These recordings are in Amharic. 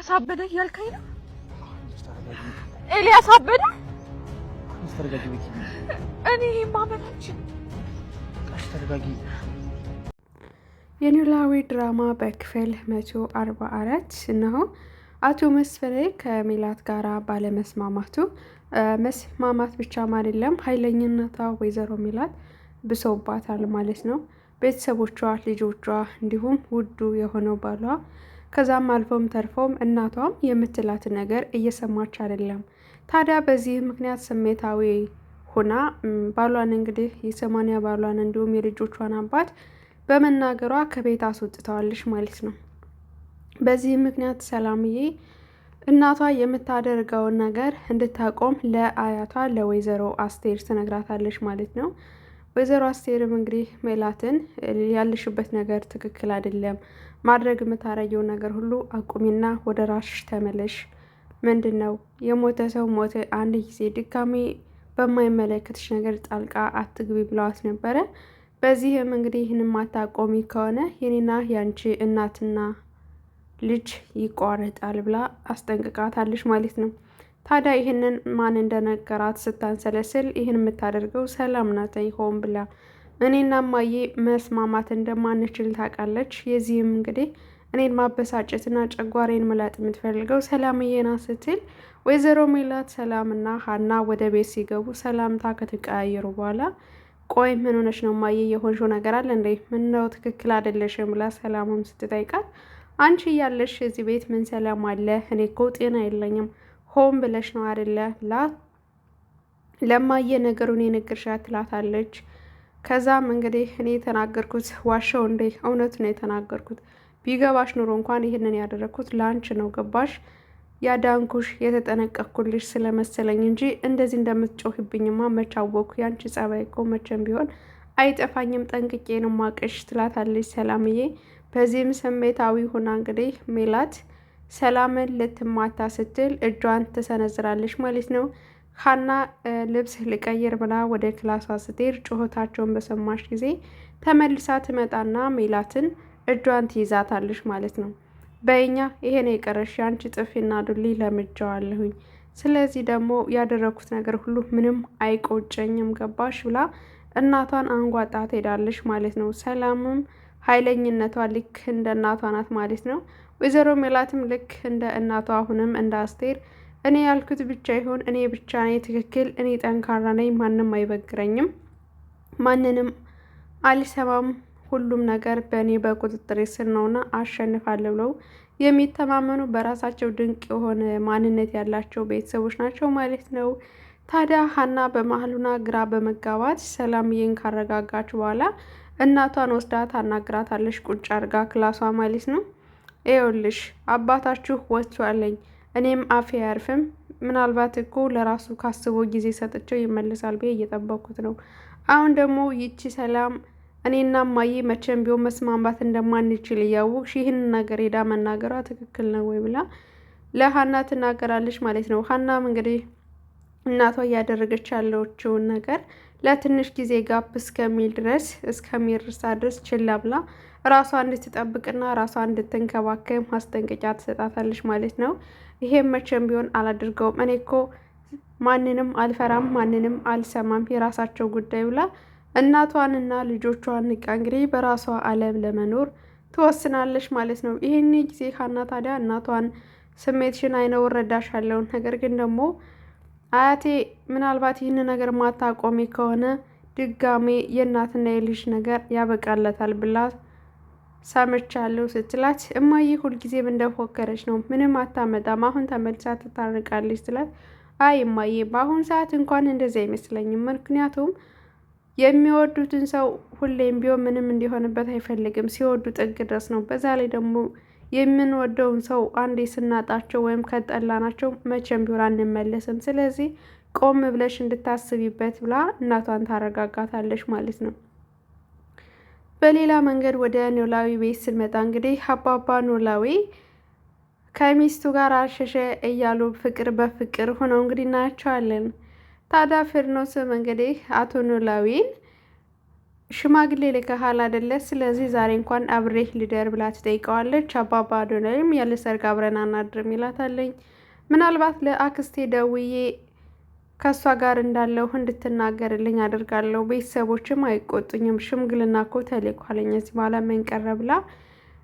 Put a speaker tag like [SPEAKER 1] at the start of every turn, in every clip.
[SPEAKER 1] ኤልያስ አበደ እያልከኝ ነው? ኤልያስ አበደ? እኔ ማመናችን
[SPEAKER 2] ተረጋጊ። የኖላዊ ድራማ በክፍል 144 እነሆ አቶ መስፍኔ ከሜላት ጋራ ባለመስማማቱ መስማማት ብቻም አይደለም ኃይለኝነቷ ወይዘሮ ሜላት ብሶባታል ማለት ነው። ቤተሰቦቿ፣ ልጆቿ እንዲሁም ውዱ የሆነው ባሏ ከዛም አልፎም ተርፎም እናቷም የምትላት ነገር እየሰማች አይደለም። ታዲያ በዚህ ምክንያት ስሜታዊ ሆና ባሏን እንግዲህ የሰማንያ ባሏን እንዲሁም የልጆቿን አባት በመናገሯ ከቤት አስወጥተዋለች ማለት ነው። በዚህ ምክንያት ሰላምዬ እናቷ የምታደርገውን ነገር እንድታቆም ለአያቷ ለወይዘሮ አስቴር ትነግራታለች ማለት ነው። ወይዘሮ አስቴርም እንግዲህ ሜላትን ያለሽበት ነገር ትክክል አይደለም፣ ማድረግ የምታረጊው ነገር ሁሉ አቁሚና ወደ ራስሽ ተመለሽ። ምንድን ነው የሞተ ሰው ሞተ፣ አንድ ጊዜ ድጋሜ በማይመለከትሽ ነገር ጣልቃ አትግቢ ብለዋት ነበረ። በዚህም እንግዲህ ይህንን ማታቆሚ ከሆነ የኔና ያንቺ እናትና ልጅ ይቋረጣል ብላ አስጠንቅቃታለች ማለት ነው። ታዲያ ይህንን ማን እንደነገራት ስታንሰለስል ይህን የምታደርገው ሰላም ናት ሆን ብላ። እኔና እማዬ መስማማት እንደማንችል ታውቃለች። የዚህም እንግዲህ እኔን ማበሳጨትና ጨጓሬን መላጥ የምትፈልገው ሰላምዬ ናት ስትል ወይዘሮ ሜላት ሰላምና ሀና ወደ ቤት ሲገቡ ሰላምታ ከተቀያየሩ በኋላ ቆይ ምን ሆነሽ ነው እማዬ? የሆንሽው ነገር አለ እንዴ? ምነው ትክክል አይደለሽም ብላ ሰላምም ስትጠይቃት አንቺ እያለሽ እዚህ ቤት ምን ሰላም አለ? እኔ እኮ ጤና የለኝም ሆን ብለሽ ነው አይደለ ብላ ለማየ ነገሩን የነገርሻት ትላታለች። ከዛም እንግዲህ እኔ የተናገርኩት ዋሻው እንዴ? እውነቱ ነው የተናገርኩት። ቢገባሽ ኑሮ እንኳን ይህንን ያደረግኩት ለአንቺ ነው ገባሽ? ያዳንኩሽ የተጠነቀቅኩልሽ ስለመሰለኝ እንጂ እንደዚህ እንደምትጮህብኝማ መች አወኩ? ያንቺ ጸባይ እኮ መቼም ቢሆን አይጠፋኝም፣ ጠንቅቄ ነው ማቀሽ ትላታለች ሰላምዬ። በዚህም ስሜታዊ ሆና እንግዲህ ሜላት ሰላምን ልትማታ ስትል እጇን ትሰነዝራለች ማለት ነው። ሀና ልብስ ልቀይር ብላ ወደ ክላሷ ስትሄድ ጩኸታቸውን በሰማሽ ጊዜ ተመልሳ ትመጣና ሜላትን እጇን ትይዛታለች ማለት ነው። በእኛ ይሄን የቀረሽ ያንቺ ጥፊና ዱሊ ለምጃዋለሁኝ። ስለዚህ ደግሞ ያደረኩት ነገር ሁሉ ምንም አይቆጨኝም ገባሽ ብላ እናቷን አንጓጣ ትሄዳለች ማለት ነው። ሰላምም ኃይለኝነቷ ልክ እንደ እናቷ ናት ማለት ነው። ወይዘሮ ሜላትም ልክ እንደ እናቷ አሁንም እንደ አስቴር እኔ ያልኩት ብቻ ይሆን፣ እኔ ብቻ ነኝ ትክክል፣ እኔ ጠንካራ ነኝ፣ ማንም አይበግረኝም፣ ማንንም አልሰማም፣ ሁሉም ነገር በእኔ በቁጥጥር ስር ነውና አሸንፋለሁ ብለው የሚተማመኑ በራሳቸው ድንቅ የሆነ ማንነት ያላቸው ቤተሰቦች ናቸው ማለት ነው። ታዲያ ሀና በመሀሉና ግራ በመጋባት ሰላምዬን ካረጋጋች በኋላ እናቷን ወስዳ ታናግራታለች። ቁጭ አድርጋ ክላሷ ማለት ነው። ይኸውልሽ አባታችሁ ወጥቷለኝ፣ እኔም አፌ አያርፍም። ምናልባት እኮ ለራሱ ካስቦ ጊዜ ሰጥቼው ይመልሳል ብዬ እየጠበኩት ነው። አሁን ደግሞ ይቺ ሰላም እኔና እማዬ መቼም ቢሆን መስማማት እንደማንችል እያወቅሽ ይህን ነገር ሄዳ መናገሯ ትክክል ነው ወይ ብላ ለሀና ትናገራለች ማለት ነው። ሀናም እንግዲህ እናቷ እያደረገች ያለችውን ነገር ለትንሽ ጊዜ ጋፕ እስከሚል ድረስ እስከሚርሳ ድረስ ችላ ብላ ራሷ እንድትጠብቅና ራሷ እንድትንከባከብ ማስጠንቀቂያ ትሰጣታለች ማለት ነው። ይሄም መቼም ቢሆን አላድርገውም፣ እኔ እኮ ማንንም አልፈራም፣ ማንንም አልሰማም፣ የራሳቸው ጉዳይ ብላ እናቷንና ልጆቿን ንቃ እንግዲህ በራሷ ዓለም ለመኖር ትወስናለች ማለት ነው። ይህን ጊዜ ሀና ታዲያ እናቷን ስሜትሽን አይነው እረዳሻለሁ፣ ነገር ግን ደግሞ አያቴ ምናልባት ይህን ነገር ማታቆሚ ከሆነ ድጋሜ የእናትና የልጅ ነገር ያበቃለታል ብላ ሰምቻለሁ ስትላት፣ እማዬ ሁልጊዜም እንደፎከረች ነው፣ ምንም አታመጣም፣ አሁን ተመልሳ ትታርቃለች ስትላት፣ አይ እማዬ በአሁን ሰዓት እንኳን እንደዚህ አይመስለኝም፣ ምክንያቱም የሚወዱትን ሰው ሁሌም ቢሆን ምንም እንዲሆንበት አይፈልግም፣ ሲወዱ ጥግ ድረስ ነው። በዛ ላይ ደግሞ የምንወደውን ሰው አንዴ ስናጣቸው ወይም ከጠላናቸው መቼም ቢሆን አንመለስም። ስለዚህ ቆም ብለሽ እንድታስቢበት ብላ እናቷን ታረጋጋታለች ማለት ነው። በሌላ መንገድ ወደ ኖላዊ ቤት ስንመጣ እንግዲህ አባባ ኖላዊ ከሚስቱ ጋር አሸሸ እያሉ ፍቅር በፍቅር ሆነው እንግዲህ እናያቸዋለን። ታዲያ ፍርኖስም እንግዲህ አቶ ኖላዊን ሽማግሌ ልከሃል አይደለ? ስለዚህ ዛሬ እንኳን አብሬህ ልደር ብላ ትጠይቀዋለች። አባባ አዶናይም ያለ ሰርግ አብረን አናድርም ይላታለኝ። ምናልባት ለአክስቴ ደውዬ ከእሷ ጋር እንዳለሁ እንድትናገርልኝ አድርጋለሁ። ቤተሰቦችም አይቆጡኝም። ሽምግልና እኮ ተልኳለኝ እዚህ በኋላ ምን ቀረ ብላ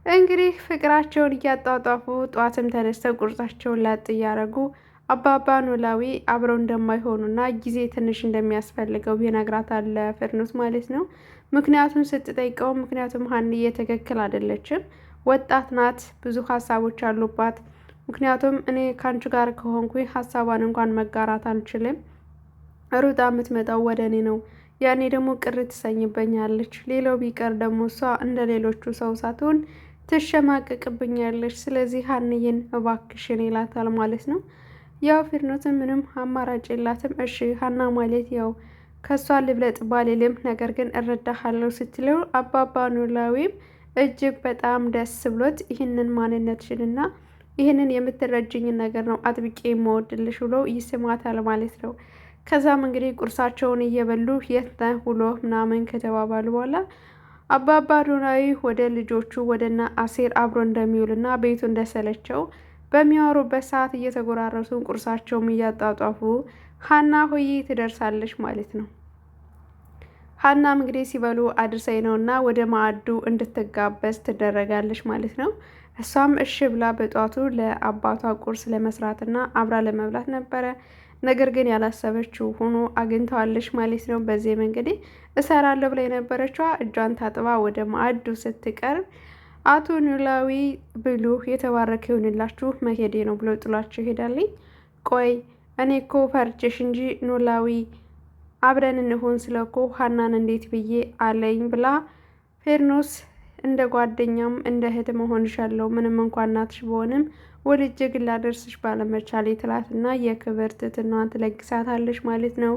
[SPEAKER 2] እንግዲህ ፍቅራቸውን እያጧጧፉ ጠዋትም ተነስተው ቁርሳቸውን ላጥ እያደረጉ አባባ ኖላዊ አብረው እንደማይሆኑና ጊዜ ትንሽ እንደሚያስፈልገው ይነግራታል ለፍርኑስ ማለት ነው። ምክንያቱም ስትጠይቀው ምክንያቱም ሀንዬ ትክክል አይደለችም፣ ወጣት ናት፣ ብዙ ሀሳቦች አሉባት። ምክንያቱም እኔ ከአንቺ ጋር ከሆንኩኝ ሀሳቧን እንኳን መጋራት አልችልም። ሩጣ የምትመጣው ወደ እኔ ነው። ያኔ ደግሞ ቅር ትሰኝበኛለች። ሌላው ቢቀር ደግሞ እሷ እንደ ሌሎቹ ሰው ሳትሆን ትሸማቀቅብኛለች። ስለዚህ ሀንዬን እባክሽን ይላታል ማለት ነው። ያው ፍርኖትን ምንም አማራጭ የላትም። እሺ ሀና ማለት ያው ከእሷ ልብለጥ ባልልም ነገር ግን እረዳሃለሁ ስትለው አባባ ኖላዊም እጅግ በጣም ደስ ብሎት ይህንን ማንነትሽንና ይህንን የምትረጅኝን ነገር ነው አጥብቄ የምወድልሽ ብሎ ይስማታል ማለት ነው። ከዛም እንግዲህ ቁርሳቸውን እየበሉ የት ነህ ውሎ ምናምን ከተባባሉ በኋላ አባባ ኖላዊ ወደ ልጆቹ ወደና አሴር አብሮ እንደሚውልና ቤቱ እንደሰለቸው በሚያወሩበት ሰዓት እየተጎራረሱን ቁርሳቸውም እያጣጧፉ ሀና ሆይ ትደርሳለች ማለት ነው። ሀናም እንግዲህ ሲበሉ አድርሰኝ ነውና ወደ ማዕዱ እንድትጋበዝ ትደረጋለች ማለት ነው። እሷም እሺ ብላ በጧቱ ለአባቷ ቁርስ ለመስራትና አብራ ለመብላት ነበረ። ነገር ግን ያላሰበችው ሆኖ አግኝተዋለች ማለት ነው። በዚህም እንግዲህ እሰራለሁ ብላ የነበረችዋ እጇን ታጥባ ወደ ማዕዱ ስትቀርብ አቶ ኖላዊ ብሉ የተባረከ ይሆንላችሁ መሄዴ ነው ብሎ ጥሏቸው ይሄዳልኝ። ቆይ እኔ እኮ ፈርቼሽ እንጂ ኖላዊ አብረን እንሆን ስለኮ ሀናን እንዴት ብዬ አለኝ ብላ ፌርኖስ እንደ ጓደኛም እንደ እህት መሆንሻለሁ ምንም እንኳን እናትሽ በሆንም ወልጄ ግን ላደርስሽ ባለመቻሌ ትላትና የክብር ትህትናዋን ትለግሳታለች ማለት ነው።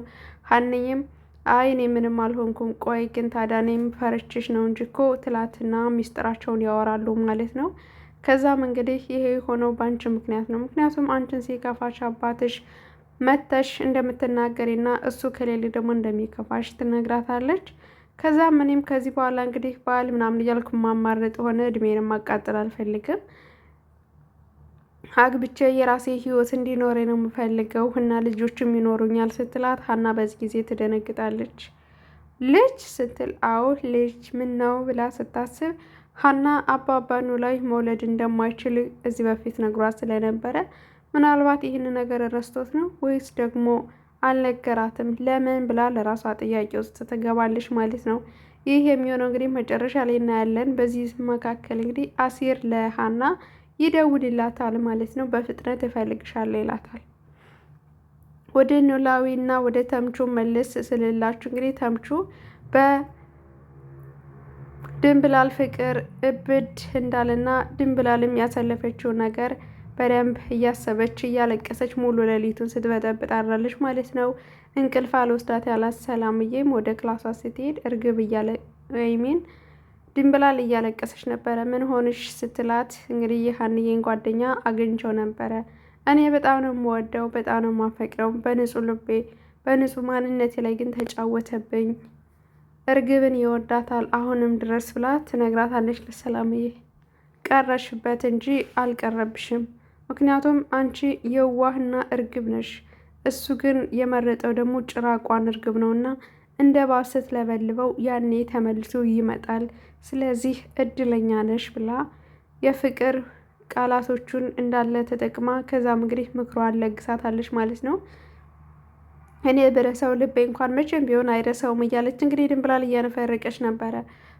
[SPEAKER 2] ሀንዬም አይ እኔ ምንም አልሆንኩም፣ ቆይ ግን ታዲያ እኔም ፈርችሽ ነው እንጂ እኮ ትላትና ሚስጥራቸውን ያወራሉ ማለት ነው። ከዛም እንግዲህ ይሄ የሆነው በአንቺ ምክንያት ነው፣ ምክንያቱም አንቺን ሲከፋሽ አባትሽ መተሽ እንደምትናገሪና እሱ ከሌለ ደግሞ እንደሚከፋሽ ትነግራታለች። ከዛም እኔም ከዚህ በኋላ እንግዲህ ባል ምናምን እያልኩ ማማረጥ ሆነ እድሜንም ማቃጠል አልፈልግም፣ አግብቼ የራሴ ህይወት እንዲኖር ነው የምፈልገው እና ልጆችም ይኖሩኛል ስትላት ሀና በዚህ ጊዜ ትደነግጣለች። ልጅ ስትል አዎ ልጅ ምን ነው ብላ ስታስብ ሀና አባባ ኖላዊ መውለድ እንደማይችል እዚህ በፊት ነግሯት ስለነበረ ምናልባት ይህን ነገር ረስቶት ነው ወይስ ደግሞ አልነገራትም ለምን ብላ ለራሷ ጥያቄ ውስጥ ትገባለች ማለት ነው። ይህ የሚሆነው እንግዲህ መጨረሻ ላይ እናያለን። በዚህ መካከል እንግዲህ አሲር ለሀና ይደውልላታል ማለት ነው። በፍጥነት እፈልግሻለሁ ይላታል። ወደ ኖላዊ እና ወደ ተምቹ መለስ ስልላችሁ እንግዲህ ተምቹ በድንብላል ፍቅር እብድ እንዳለና ድንብላልም ያሳለፈችው ነገር በደንብ እያሰበች እያለቀሰች ሙሉ ሌሊቱን ስትበጠብጥ አድራለች ማለት ነው። እንቅልፍ አልወስዳት ያላት ሰላምዬም ወደ ክላሷ ስትሄድ እርግብ ወይሚን ድንብላል እያለቀሰች ነበረ። ምን ሆንሽ ስትላት እንግዲህ የሀንዬን ጓደኛ አግኝቸው ነበረ። እኔ በጣም ነው የምወደው፣ በጣም ነው የማፈቅረው፣ በንጹህ ልቤ በንጹህ ማንነቴ ላይ ግን ተጫወተብኝ። እርግብን ይወዳታል አሁንም ድረስ ብላ ትነግራታለች ለሰላምዬ። ቀረሽበት እንጂ አልቀረብሽም፣ ምክንያቱም አንቺ የዋህና እርግብ ነሽ፣ እሱ ግን የመረጠው ደግሞ ጭራቋን እርግብ ነውና እንደ ባስ ስትለበልበው ያኔ ተመልሶ ይመጣል። ስለዚህ እድለኛ ነሽ ብላ የፍቅር ቃላቶቹን እንዳለ ተጠቅማ ከዛም እንግዲህ ምክሯን ለግሳታለች ማለት ነው። እኔ በረሰው ልቤ እንኳን መቼም ቢሆን አይረሳውም እያለች እንግዲህ ድንብላል እያነፈረቀች ነበረ።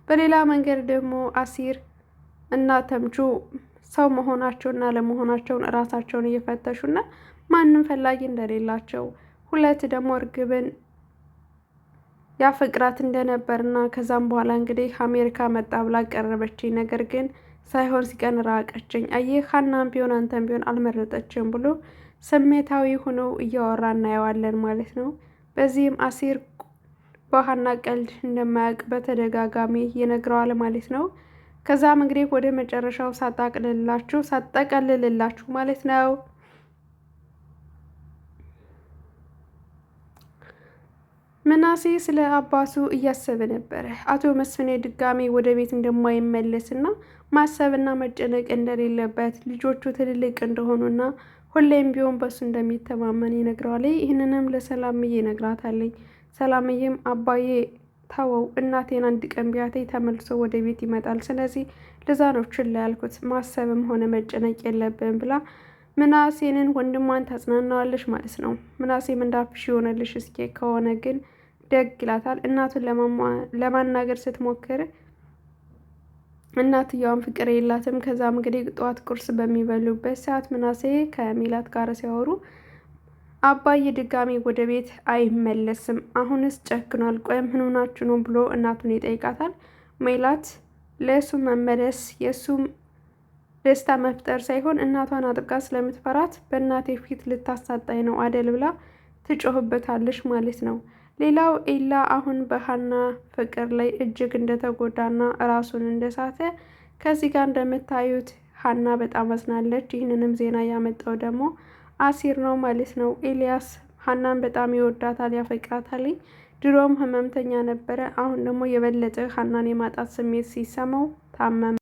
[SPEAKER 2] በሌላ መንገድ ደግሞ አሲር እና ተምቹ ሰው መሆናቸውና ለመሆናቸውን እራሳቸውን እየፈተሹና ማንም ፈላጊ እንደሌላቸው ሁለት ደግሞ እርግብን ያፈቅራት እንደነበርና ከዛም በኋላ እንግዲህ አሜሪካ መጣ ብላ ቀረበችኝ፣ ነገር ግን ሳይሆን ሲቀን ራቀችኝ፣ አየህ ሀናም ቢሆን አንተም ቢሆን አልመረጠችም ብሎ ስሜታዊ ሆኖ እያወራ እናየዋለን ማለት ነው። በዚህም አሲር በሀና ቀልድ እንደማያውቅ በተደጋጋሚ ይነግረዋል ማለት ነው። ከዛም እንግዲህ ወደ መጨረሻው ሳጠቀልልላችሁ ማለት ነው ምናሴ ስለ አባቱ እያሰበ ነበረ። አቶ መስፍኔ ድጋሜ ወደ ቤት እንደማይመለስና ማሰብና መጨነቅ እንደሌለበት ልጆቹ ትልልቅ እንደሆኑና ሁሌም ቢሆን በሱ እንደሚተማመን ይነግረዋል። ይህንንም ለሰላምዬ ነግራታለኝ። ሰላምዬም አባዬ ተወው፣ እናቴን አንድ ቀን ቢያቴ ተመልሶ ወደ ቤት ይመጣል። ስለዚህ ለዛ ነው ችላ ያልኩት፣ ማሰብም ሆነ መጨነቅ የለብን ብላ ምናሴንን ወንድሟን ታጽናናዋለች ማለት ነው። ምናሴም እንዳፍሽ ይሆነልሽ፣ እስኪ ከሆነ ግን ደግ ይላታል። እናቱን ለማናገር ስትሞክር እናትየዋን ፍቅር የላትም። ከዛም እንግዲህ ጠዋት ቁርስ በሚበሉበት ሰዓት ምናሴ ከሜላት ጋር ሲያወሩ አባዬ ድጋሚ ወደ ቤት አይመለስም፣ አሁንስ ጨክኗል፣ ቆይ ምን ሆናችሁ ነው ብሎ እናቱን ይጠይቃታል። ሜላት ለእሱ መመለስ የእሱም ደስታ መፍጠር ሳይሆን እናቷን አጥብቃ ስለምትፈራት በእናቴ ፊት ልታሳጣኝ ነው አደል ብላ ትጮህበታለች ማለት ነው። ሌላው ኤላ አሁን በሀና ፍቅር ላይ እጅግ እንደተጎዳና ራሱን እንደሳተ ከዚህ ጋር እንደምታዩት ሀና በጣም አዝናለች። ይህንንም ዜና ያመጣው ደግሞ አሲር ነው ማለት ነው። ኤልያስ ሀናን በጣም ይወዳታል፣ ያፈቅራታል። ድሮም ህመምተኛ ነበረ። አሁን ደግሞ የበለጠ ሀናን የማጣት ስሜት ሲሰማው ታመመ።